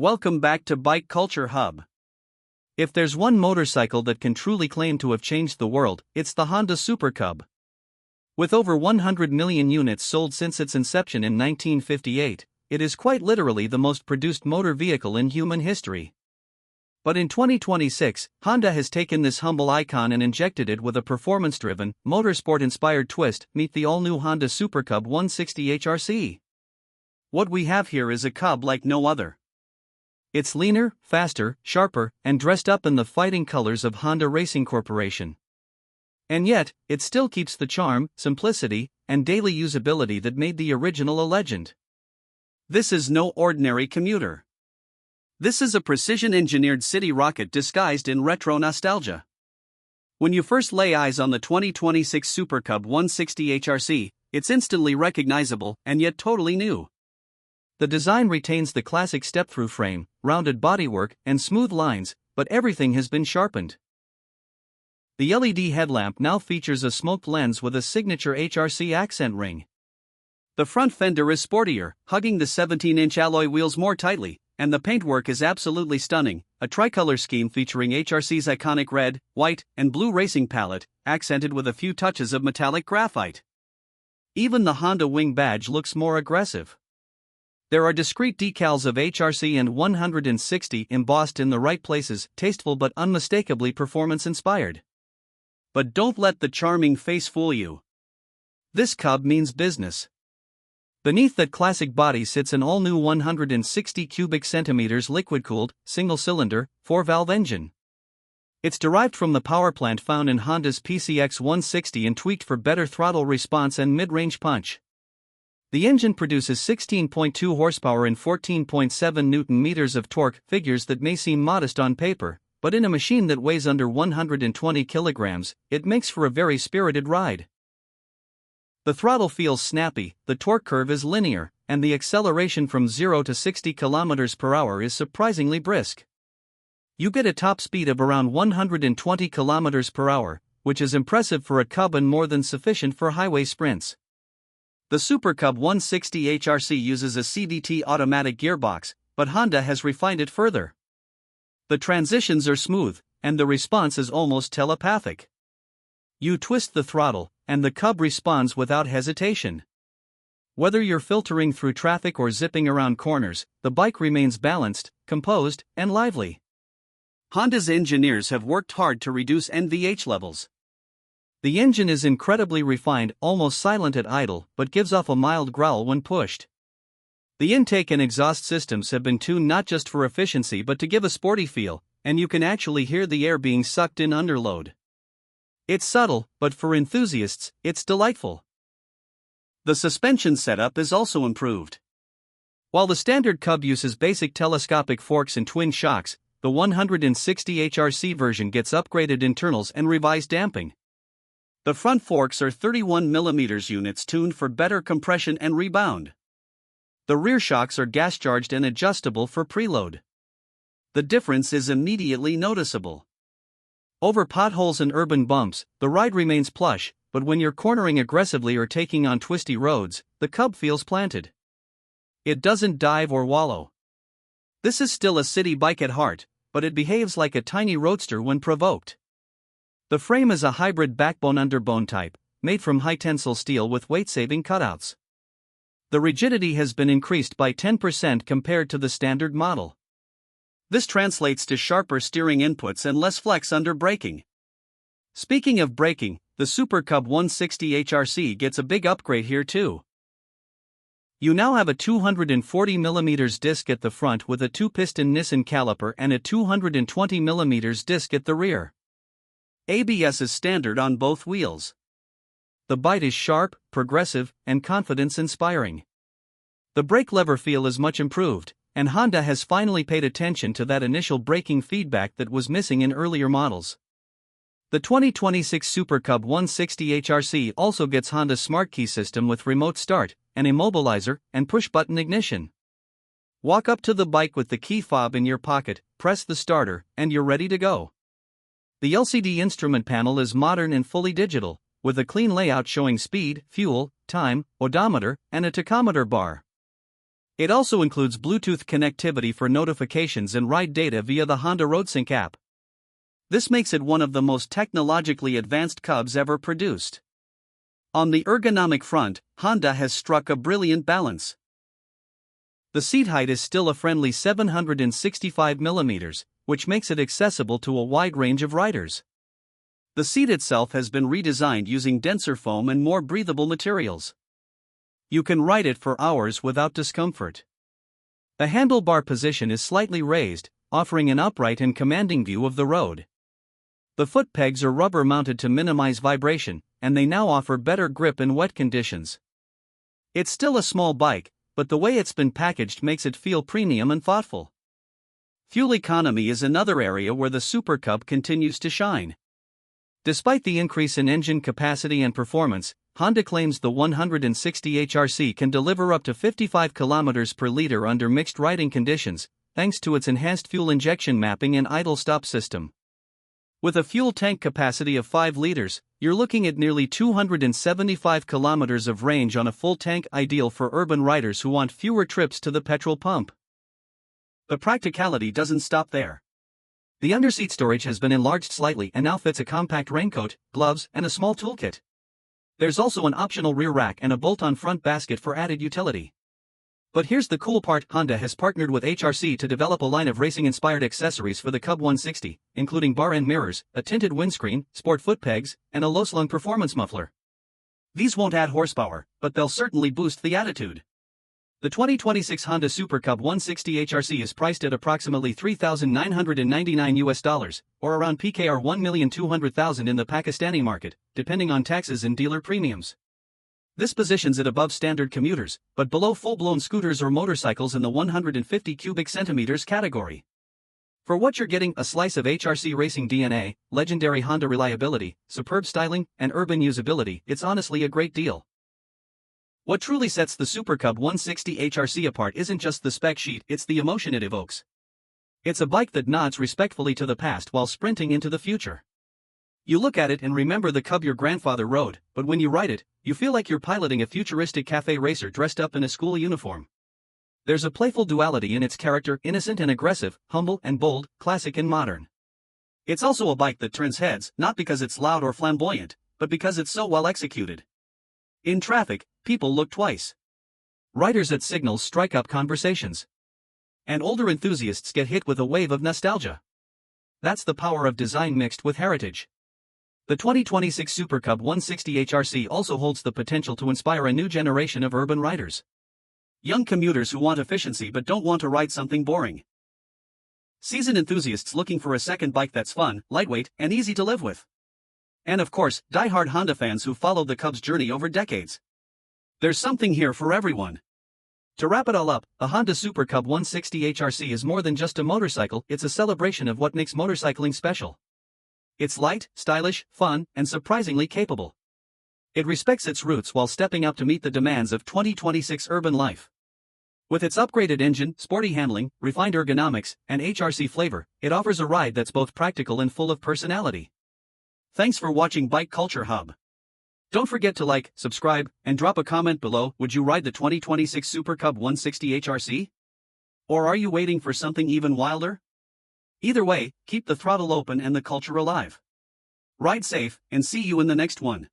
Welcome back to Bike Culture Hub. If there's one motorcycle that can truly claim to have changed the world, it's the Honda Super Cub. With over 100 million units sold since its inception in 1958, it is quite literally the most produced motor vehicle in human history. But in 2026, Honda has taken this humble icon and injected it with a performance-driven, motorsport-inspired twist. Meet the all-new Honda Super Cub 160 HRC. What we have here is a Cub like no other. It's leaner, faster, sharper, and dressed up in the fighting colors of Honda Racing Corporation. And yet, it still keeps the charm, simplicity, and daily usability that made the original a legend. This is no ordinary commuter. This is a precision-engineered city rocket disguised in retro nostalgia. When you first lay eyes on the 2026 Super Cub 160 HRC, it's instantly recognizable and yet totally new. The design retains the classic step-through frame, rounded bodywork, and smooth lines, but everything has been sharpened. The LED headlamp now features a smoked lens with a signature HRC accent ring. The front fender is sportier, hugging the 17-inch alloy wheels more tightly, and the paintwork is absolutely stunning, a tricolor scheme featuring HRC's iconic red, white, and blue racing palette, accented with a few touches of metallic graphite. Even the Honda wing badge looks more aggressive. There are discrete decals of HRC and 160 embossed in the right places, tasteful but unmistakably performance-inspired. But don't let the charming face fool you. This Cub means business. Beneath that classic body sits an all-new 160 cubic centimeters liquid-cooled, single-cylinder, 4-valve engine. It's derived from the power plant found in Honda's PCX 160 and tweaked for better throttle response and mid-range punch. The engine produces 16.2 horsepower and 14.7 Newton-meters of torque, figures that may seem modest on paper, but in a machine that weighs under 120 kilograms, it makes for a very spirited ride. The throttle feels snappy, the torque curve is linear, and the acceleration from 0 to 60 km per hour is surprisingly brisk. You get a top speed of around 120 km per hour, which is impressive for a Cub and more than sufficient for highway sprints. The Super Cub 160 HRC uses a CVT automatic gearbox, but Honda has refined it further. The transitions are smooth, and the response is almost telepathic. You twist the throttle, and the Cub responds without hesitation. Whether you're filtering through traffic or zipping around corners, the bike remains balanced, composed, and lively. Honda's engineers have worked hard to reduce NVH levels. The engine is incredibly refined, almost silent at idle, but gives off a mild growl when pushed. The intake and exhaust systems have been tuned not just for efficiency but to give a sporty feel, and you can actually hear the air being sucked in under load. It's subtle, but for enthusiasts, it's delightful. The suspension setup is also improved. While the standard Cub uses basic telescopic forks and twin shocks, the 160 HRC version gets upgraded internals and revised damping. The front forks are 31mm units tuned for better compression and rebound. The rear shocks are gas-charged and adjustable for preload. The difference is immediately noticeable. Over potholes and urban bumps, the ride remains plush, but when you're cornering aggressively or taking on twisty roads, the Cub feels planted. It doesn't dive or wallow. This is still a city bike at heart, but it behaves like a tiny roadster when provoked. The frame is a hybrid backbone-underbone type, made from high-tensile steel with weight-saving cutouts. The rigidity has been increased by 10% compared to the standard model. This translates to sharper steering inputs and less flex under braking. Speaking of braking, the Super Cub 160 HRC gets a big upgrade here too. You now have a 240mm disc at the front with a 2-piston Nissan caliper and a 220mm disc at the rear. ABS is standard on both wheels. The bite is sharp, progressive, and confidence-inspiring. The brake lever feel is much improved, and Honda has finally paid attention to that initial braking feedback that was missing in earlier models. The 2026 Super Cub 160 HRC also gets Honda's Smart Key system with remote start, an immobilizer, and push-button ignition. Walk up to the bike with the key fob in your pocket, press the starter, and you're ready to go. The LCD instrument panel is modern and fully digital, with a clean layout showing speed, fuel, time, odometer, and a tachometer bar. It also includes Bluetooth connectivity for notifications and ride data via the Honda RoadSync app. This makes it one of the most technologically advanced Cubs ever produced. On the ergonomic front, Honda has struck a brilliant balance. The seat height is still a friendly 765 mm, which makes it accessible to a wide range of riders. The seat itself has been redesigned using denser foam and more breathable materials. You can ride it for hours without discomfort. The handlebar position is slightly raised, offering an upright and commanding view of the road. The foot pegs are rubber mounted to minimize vibration, and they now offer better grip in wet conditions. It's still a small bike, but the way it's been packaged makes it feel premium and thoughtful. Fuel economy is another area where the Super Cub continues to shine. Despite the increase in engine capacity and performance, Honda claims the 160 HRC can deliver up to 55 km per liter under mixed riding conditions, thanks to its enhanced fuel injection mapping and idle stop system. With a fuel tank capacity of 5 liters, you're looking at nearly 275 kilometers of range on a full tank, ideal for urban riders who want fewer trips to the petrol pump. But practicality doesn't stop there. The underseat storage has been enlarged slightly and now fits a compact raincoat, gloves, and a small toolkit. There's also an optional rear rack and a bolt-on front basket for added utility. But here's the cool part: Honda has partnered with HRC to develop a line of racing-inspired accessories for the Cub 160, including bar-end mirrors, a tinted windscreen, sport foot pegs, and a low-slung performance muffler. These won't add horsepower, but they'll certainly boost the attitude. The 2026 Honda Super Cub 160 HRC is priced at approximately $3,999, or around PKR 1,200,000 in the Pakistani market, depending on taxes and dealer premiums. This positions it above standard commuters, but below full-blown scooters or motorcycles in the 150 cubic centimeters category. For what you're getting: a slice of HRC racing DNA, legendary Honda reliability, superb styling, and urban usability. It's honestly a great deal. What truly sets the Super Cub 160 HRC apart isn't just the spec sheet, it's the emotion it evokes. It's a bike that nods respectfully to the past while sprinting into the future. You look at it and remember the Cub your grandfather rode, but when you ride it, you feel like you're piloting a futuristic cafe racer dressed up in a school uniform. There's a playful duality in its character: innocent and aggressive, humble and bold, classic and modern. It's also a bike that turns heads, not because it's loud or flamboyant, but because it's so well executed. In traffic, people look twice. Riders at signals strike up conversations. And older enthusiasts get hit with a wave of nostalgia. That's the power of design mixed with heritage. The 2026 Super Cub 160 HRC also holds the potential to inspire a new generation of urban riders. Young commuters who want efficiency but don't want to ride something boring. Seasoned enthusiasts looking for a second bike that's fun, lightweight, and easy to live with. And of course, die-hard Honda fans who followed the Cub's journey over decades. There's something here for everyone. To wrap it all up, the Honda Super Cub 160 HRC is more than just a motorcycle, it's a celebration of what makes motorcycling special. It's light, stylish, fun, and surprisingly capable. It respects its roots while stepping up to meet the demands of 2026 urban life. With its upgraded engine, sporty handling, refined ergonomics, and HRC flavor, it offers a ride that's both practical and full of personality. Thanks for watching Bike Culture Hub. Don't forget to like, subscribe, and drop a comment below. Would you ride the 2026 Super Cub 160 HRC? Or are you waiting for something even wilder? Either way, keep the throttle open and the culture alive. Ride safe, and see you in the next one.